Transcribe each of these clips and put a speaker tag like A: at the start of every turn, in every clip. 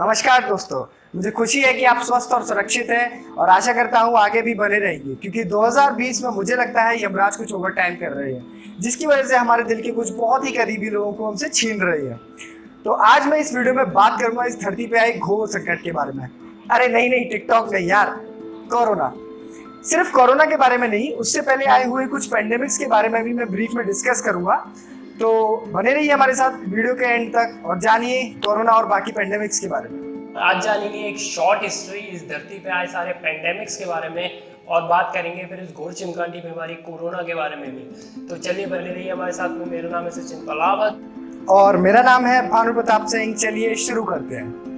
A: नमस्कार दोस्तों, मुझे खुशी है कि आप स्वस्थ और सुरक्षित हैं और आशा करता हूँ आगे भी बने रहेंगे, क्योंकि 2020 में मुझे लगता है यमराज कुछ ओवर टाइम कर रहे हैं, जिसकी वजह से हमारे दिल के कुछ बहुत ही करीबी लोगों को हमसे छीन रहे हैं। तो आज मैं इस वीडियो में बात करूंगा इस धरती पे आए घोर संकट के बारे में। अरे नहीं, टिकटॉक नहीं यार, कोरोना। सिर्फ कोरोना के बारे में नहीं, उससे पहले आए हुए कुछ पेंडेमिक्स के बारे में भी मैं ब्रीफ में डिस्कस करूंगा। तो बने रहिए हमारे साथ वीडियो के एंड तक और जानिए कोरोना और बाकी पेंडेमिक्स के बारे में।
B: आज जानेंगे एक शॉर्ट हिस्ट्री इस धरती पे आए सारे पेंडेमिक्स के बारे में और बात करेंगे फिर इस घोर चिमकांडी बीमारी कोरोना के बारे में भी। तो चलिए बने रहिए हमारे साथ में। मेरा नाम है सचिन पलावत
A: और मेरा नाम है भानु प्रताप सिंह। चलिए शुरू करते हैं।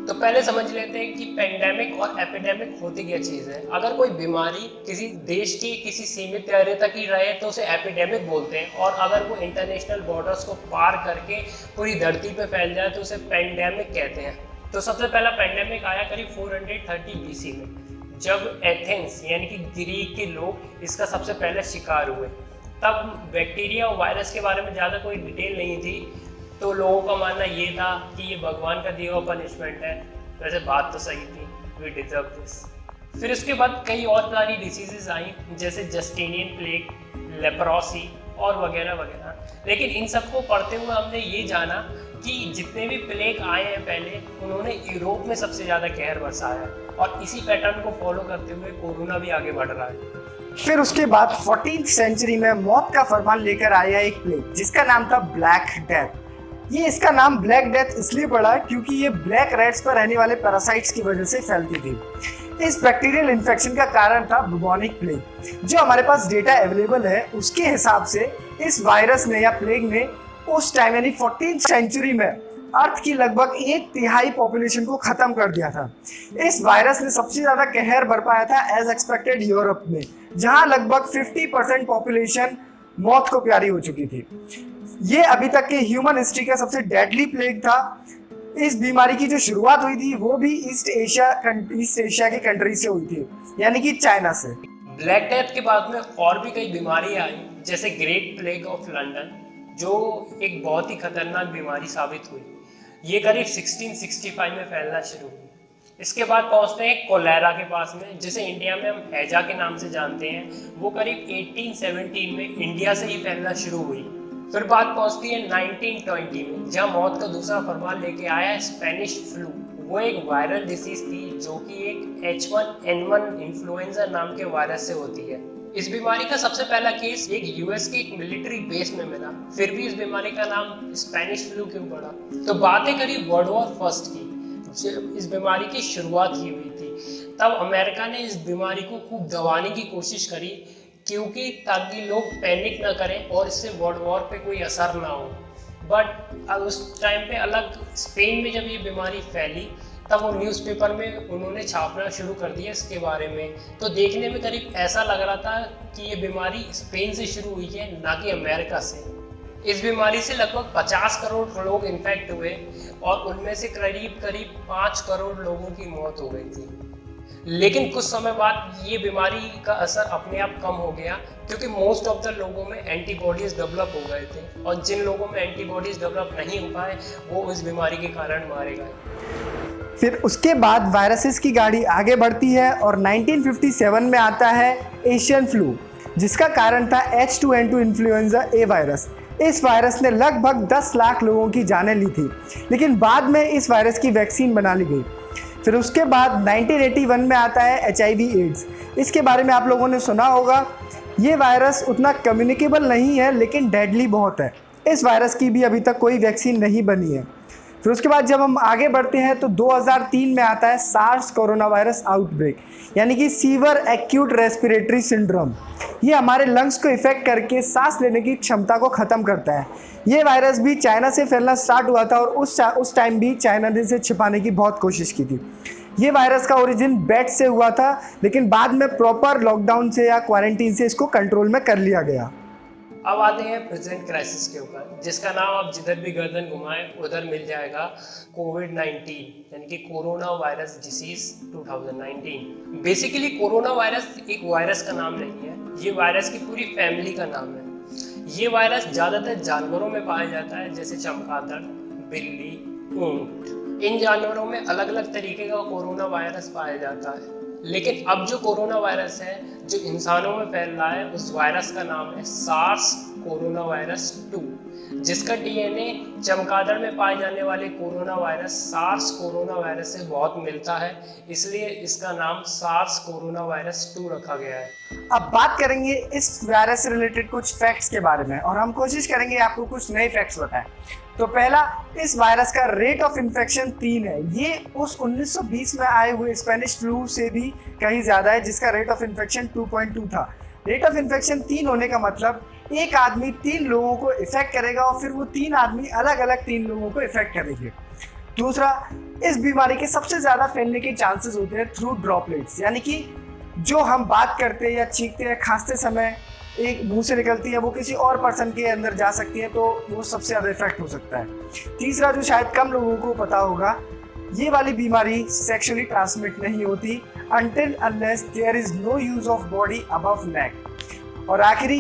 B: तो पहले समझ लेते हैं कि पेंडेमिक और एपिडेमिक होती क्या चीज़ है। अगर कोई बीमारी किसी देश की किसी सीमित दायरे तक ही रहे तो उसे एपिडेमिक बोलते हैं, और अगर वो इंटरनेशनल बॉर्डर्स को पार करके पूरी धरती पे फैल जाए तो उसे पेंडेमिक कहते हैं। तो सबसे पहला पेंडेमिक आया करीब 430 BC में, जब एथेंस यानी कि ग्रीक के लोग इसका सबसे पहले शिकार हुए। तब बैक्टीरिया और वायरस के बारे में ज़्यादा कोई डिटेल नहीं थी, तो लोगों का मानना ये था कि ये भगवान का दिया हुआ पनिशमेंट है। वैसे बात तो सही थी, वी डिजर्व दिस। फिर उसके बाद कई और सारी डिसीजेज आई, जैसे जस्टिनियन प्लेग, लेप्रोसी और वगैरह वगैरह। लेकिन इन सबको पढ़ते हुए हमने ये जाना कि जितने भी प्लेग आए हैं पहले, उन्होंने यूरोप में सबसे ज़्यादा कहर बरसाया है, और इसी पैटर्न को फॉलो करते हुए कोरोना भी आगे बढ़ रहा है।
A: फिर उसके बाद 14th सेंचुरी में मौत का फरमान लेकर आया एक प्लेग, जिसका नाम था ब्लैक डेथ। ये इसका नाम ब्लैक डेथ इसलिए पड़ा क्योंकि ये ब्लैक रैट्स पर रहने वाले पैरासाइट्स की वजह से फैलती थी। इस बैक्टीरियल इन्फेक्शन का कारण था बुबोनिक प्लेग। जो हमारे पास डेटा अवेलेबल है उसके हिसाब से इस वायरस ने या प्लेग ने उस टाइम यानी 14th सेंचुरी में अर्थ की लगभग 1/3 पॉपुलेशन को खत्म कर दिया था। इस वायरस ने सबसे ज्यादा कहर बरपाया था एज एक्सपेक्टेड यूरोप में, जहां लगभग 50% पॉपुलेशन मौत को प्यारी हो चुकी थी। ये अभी तक के ह्यूमन हिस्ट्री का सबसे डेडली प्लेग था। इस बीमारी की जो शुरुआत हुई थी वो भी ईस्ट एशिया की कंट्री से हुई थी, यानी कि चाइना से।
B: ब्लैक डेथ के बाद में और भी कई बीमारी आई, जैसे ग्रेट प्लेग ऑफ लंदन, जो एक बहुत ही खतरनाक बीमारी साबित हुई। ये करीब 1665 में फैलना शुरू हुई। इसके बाद पहुंचते हैं कोलेरा के पास में, जिसे इंडिया में हम हैजा के नाम से जानते हैं। वो करीब 1817 में इंडिया से ही फैलना शुरू हुई। फिर बात पहुंचती है 1920 में, जहां मौत का दूसरा फरमान लेके आया स्पेनिश फ्लू। वो एक वायरल डिसीज थी जो कि एक H1N1 इन्फ्लुएंजा नाम के वायरस से होती है। इस बीमारी का सबसे पहला केस एक यूएस के एक मिलिट्री बेस में मिला। फिर भी इस बीमारी का नाम स्पेनिश फ्लू क्यों पड़ा? तो बातें करीब वर्ल्ड वॉर फर्स्ट की, जब इस बीमारी की शुरुआत ही हुई थी। तब अमेरिका ने इस बीमारी को खूब दबाने की कोशिश करी, क्योंकि ताकि लोग पैनिक ना करें और इससे वर्ल्ड वॉर पे कोई असर ना हो। बट उस टाइम पे अलग स्पेन में जब ये बीमारी फैली, तब वो न्यूज़पेपर में उन्होंने छापना शुरू कर दिया इसके बारे में। तो देखने में करीब ऐसा लग रहा था कि ये बीमारी स्पेन से शुरू हुई है, ना कि अमेरिका से। इस बीमारी से लगभग 50 करोड़ लोग इन्फेक्ट हुए, और उनमें से करीब 5 करोड़ लोगों की मौत हो गई थी। लेकिन कुछ समय बाद ये बीमारी का असर अपने आप कम हो गया, क्योंकि मोस्ट ऑफ द लोगों में एंटीबॉडीज डेवलप हो गए थे, और जिन लोगों में एंटीबॉडीज डेवलप नहीं हो पाए वो इस बीमारी के कारण मारे गए।
A: फिर उसके बाद वायरसेस की गाड़ी आगे बढ़ती है और 1957 में आता है एशियन फ्लू, जिसका कारण था H2N2 इन्फ्लुएंजा ए वायरस। इस वायरस ने लगभग 10 लाख लोगों की जानें ली थी, लेकिन बाद में इस वायरस की वैक्सीन बना ली गई। फिर उसके बाद 1981 में आता है HIV एड्स। इसके बारे में आप लोगों ने सुना होगा। ये वायरस उतना कम्युनिकेबल नहीं है, लेकिन डेडली बहुत है। इस वायरस की भी अभी तक कोई वैक्सीन नहीं बनी है। फिर उसके बाद जब हम आगे बढ़ते हैं तो 2003 में आता है सार्स कोरोना वायरस आउटब्रेक, यानी कि सीवर एक्यूट रेस्पिरेटरी सिंड्रोम। ये हमारे लंग्स को इफेक्ट करके सांस लेने की क्षमता को ख़त्म करता है। ये वायरस भी चाइना से फैलना स्टार्ट हुआ था, और उस टाइम भी चाइना ने इसे छिपाने की बहुत कोशिश की थी। ये वायरस का ओरिजिन बैट से हुआ था, लेकिन बाद में प्रॉपर लॉकडाउन से या क्वारंटीन से इसको कंट्रोल में कर लिया गया।
B: अब आते हैं प्रेजेंट क्राइसिस के ऊपर, जिसका नाम आप जिधर भी गर्दन घुमाएं उधर मिल जाएगा, कोविड-19 यानी कि corona virus disease 2019। Basically corona virus एक वायरस का नाम नहीं है, ये वायरस की पूरी फैमिली का नाम है। ये वायरस ज़्यादातर जानवरों में पाया जाता है, जैसे चमगादड़, बिल्ली, ऊंट। इन जानवरों में अलग अलग तरीके का कोरोना वायरस पाया जाता है। लेकिन अब जो कोरोना वायरस है जो इंसानों में फैल रहा है, उस वायरस का नाम है सार्स कोरोना वायरस 2, जिसका डीएनए चमगादड़ में पाए जाने वाले corona virus SARS corona virus से बहुत मिलता है, इसलिए इसका नाम सार्स कोरोना वायरस 2 रखा गया है।
A: अब बात करेंगे इस वायरस से रिलेटेड कुछ फैक्ट्स के बारे में, और हम कोशिश करेंगे आपको कुछ नए फैक्ट्स बताएं। तो पहला, इस वायरस का रेट ऑफ इन्फेक्शन 3 है। ये उस 1920 में आए हुए स्पेनिश फ्लू से भी कहीं ज़्यादा है, जिसका रेट ऑफ इन्फेक्शन 2.2 था। रेट ऑफ इन्फेक्शन 3 होने का मतलब एक आदमी 3 लोगों को इफेक्ट करेगा और फिर वो 3 आदमी अलग अलग 3 लोगों को इफेक्ट करेंगे। दूसरा, इस बीमारी के सबसे ज़्यादा फैलने के चांसेस होते हैं थ्रू ड्रॉपलेट्स, यानी कि जो हम बात करते हैं या चीखते हैं, खांसते समय एक मुंह से निकलती है, वो किसी और पर्सन के अंदर जा सकती है, तो वो सबसे ज़्यादा इफेक्ट हो सकता है। तीसरा, जो शायद कम लोगों को पता होगा, ये वाली बीमारी सेक्सुअली ट्रांसमिट नहीं होती until unless there is no use of body above neck। और आखिरी,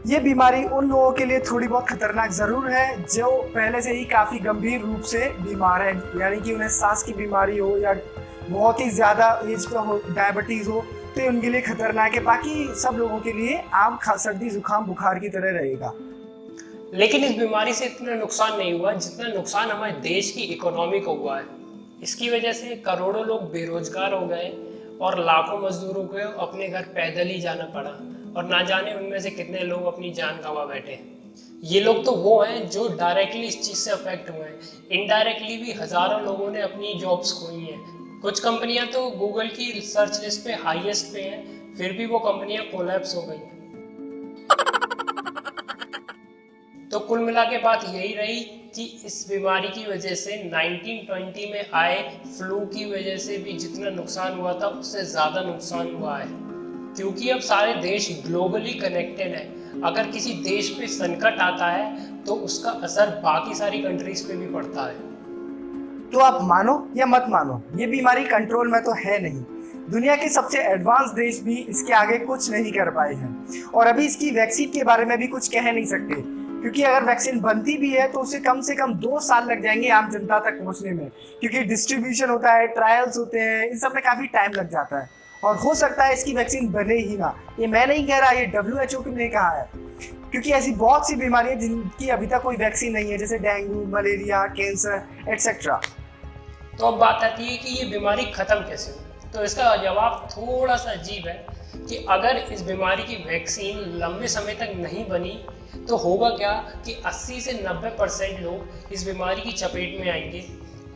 A: ये बीमारी उन लोगों के लिए थोड़ी बहुत खतरनाक ज़रूर है जो पहले से ही काफ़ी गंभीर रूप से बीमार है, यानी कि उन्हें सांस की बीमारी हो या बहुत ही ज़्यादा एज पे हो, डायबिटीज़ हो, तो ये उनके लिए खतरनाक है। बाकी सब लोगों के लिए आम सर्दी जुकाम बुखार की तरह रहेगा।
B: लेकिन इस बीमारी से इतना नुकसान नहीं हुआ जितना नुकसान हमारे देश की इकोनॉमी को हुआ है। इसकी वजह से करोड़ों लोग बेरोजगार हो गए और लाखों मजदूरों को अपने घर पैदल ही जाना पड़ा, और ना जाने उनमें से कितने लोग अपनी जान गंवा बैठे। ये लोग तो वो हैं जो डायरेक्टली इस चीज़ से अफेक्ट हुए हैं, इनडायरेक्टली भी हज़ारों लोगों ने अपनी जॉब्स खोई हैं। कुछ कंपनियां तो गूगल की सर्च लिस्ट पे हाईएस्ट पे हैं, फिर भी वो कंपनियां कोलैप्स हो गई। तो कुल मिला के बात यही रही कि इस बीमारी की वजह से 1920 में आए फ्लू की वजह से भी जितना नुकसान हुआ था उससे ज़्यादा नुकसान हुआ है, क्योंकि अब सारे देश ग्लोबली कनेक्टेड हैं। अगर किसी देश पे संकट आता है तो उसका असर बाकी सारी कंट्रीज पे भी पड़ता है।
A: तो आप मानो या मत मानो, ये बीमारी कंट्रोल में तो है नहीं। दुनिया के सबसे एडवांस देश भी इसके आगे कुछ नहीं कर पाए हैं, और अभी इसकी वैक्सीन के बारे में भी कुछ कह नहीं सकते, क्योंकि अगर वैक्सीन बनती भी है तो उसे कम से कम 2 साल लग जाएंगे आम जनता तक पहुंचने में, क्योंकि डिस्ट्रीब्यूशन होता है, ट्रायल्स होते हैं, इन सब में काफ़ी टाइम लग जाता है, और हो सकता है इसकी वैक्सीन बने ही ना। ये मैं नहीं कह रहा, ये WHO ने कहा है, क्योंकि ऐसी बहुत सी बीमारियां जिनकी अभी तक कोई वैक्सीन नहीं है, जैसे डेंगू, मलेरिया, कैंसर एटसेट्रा।
B: तो अब बात आती है कि ये बीमारी ख़त्म कैसे हुई। तो इसका जवाब थोड़ा सा अजीब है कि अगर इस बीमारी की वैक्सीन लंबे समय तक नहीं बनी तो होगा क्या कि 80 से 90% लोग इस बीमारी की चपेट में आएंगे,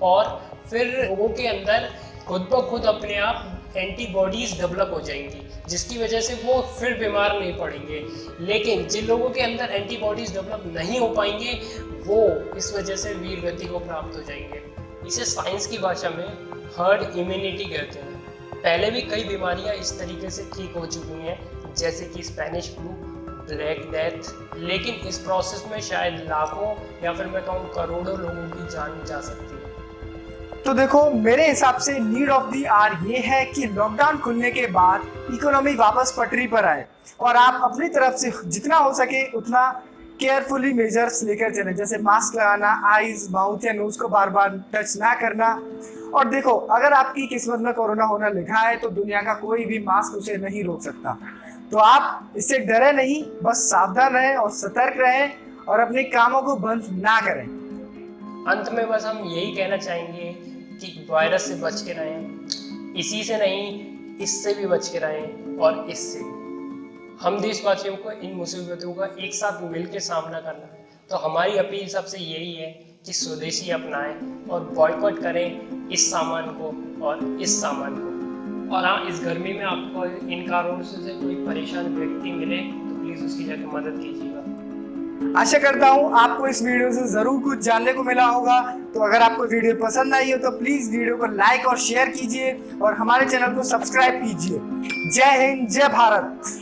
B: और फिर लोगों के अंदर खुद ब खुद अपने आप एंटीबॉडीज़ डेवलप हो जाएंगी, जिसकी वजह से वो फिर बीमार नहीं पड़ेंगे। लेकिन जिन लोगों के अंदर एंटीबॉडीज़ डेवलप नहीं हो पाएंगे वो इस वजह से वीर गति को प्राप्त हो जाएंगे। इसे साइंस की भाषा में हर्ड इम्यूनिटी कहते हैं। पहले भी कई बीमारियां इस तरीके से ठीक हो चुकी हैं, जैसे कि स्पेनिश फ्लू, ब्लैक डेथ, लेकिन इस प्रोसेस में शायद लाखों या फिर मैं कहूँ करोड़ों लोगों की जान जा सकती है।
A: तो देखो, मेरे हिसाब से नीड ऑफ द आवर ये है कि लॉकडाउन खुलने के बाद इकोनॉमी वापस पटरी पर आए, और आप अपनी तरफ से जितना हो सके उतना केयरफुली मेजर्स लेकर चलें, जैसे मास्क लगाना, आईज, माउथ या नोज को बार बार टच ना करना। और देखो, अगर आपकी किस्मत में कोरोना होना लिखा है तो दुनिया का कोई भी मास्क उसे नहीं रोक सकता। तो आप इससे डरे नहीं, बस सावधान रहें और सतर्क रहें, और अपने कामों को बंद ना करें।
B: अंत में बस हम यही कहना चाहेंगे कि वायरस से बच के रहें, इसी से नहीं इससे भी बच के रहें, और इससे भी। हम देशवासियों को इन मुसीबतों का एक साथ मिलकर सामना करना है। तो हमारी अपील सबसे यही है कि स्वदेशी अपनाएं और बॉयकॉट करें इस सामान को और इस सामान को। और हाँ, इस गर्मी में आपको इन कारणों से कोई परेशान व्यक्ति मिले तो प्लीज़ उसकी जाकर मदद कीजिएगा।
A: आशा करता हूँ आपको इस वीडियो से ज़रूर कुछ जानने को मिला होगा। तो अगर आपको वीडियो पसंद आई हो तो प्लीज़ वीडियो को लाइक और शेयर कीजिए, और हमारे चैनल को सब्सक्राइब कीजिए। जय हिंद, जय भारत।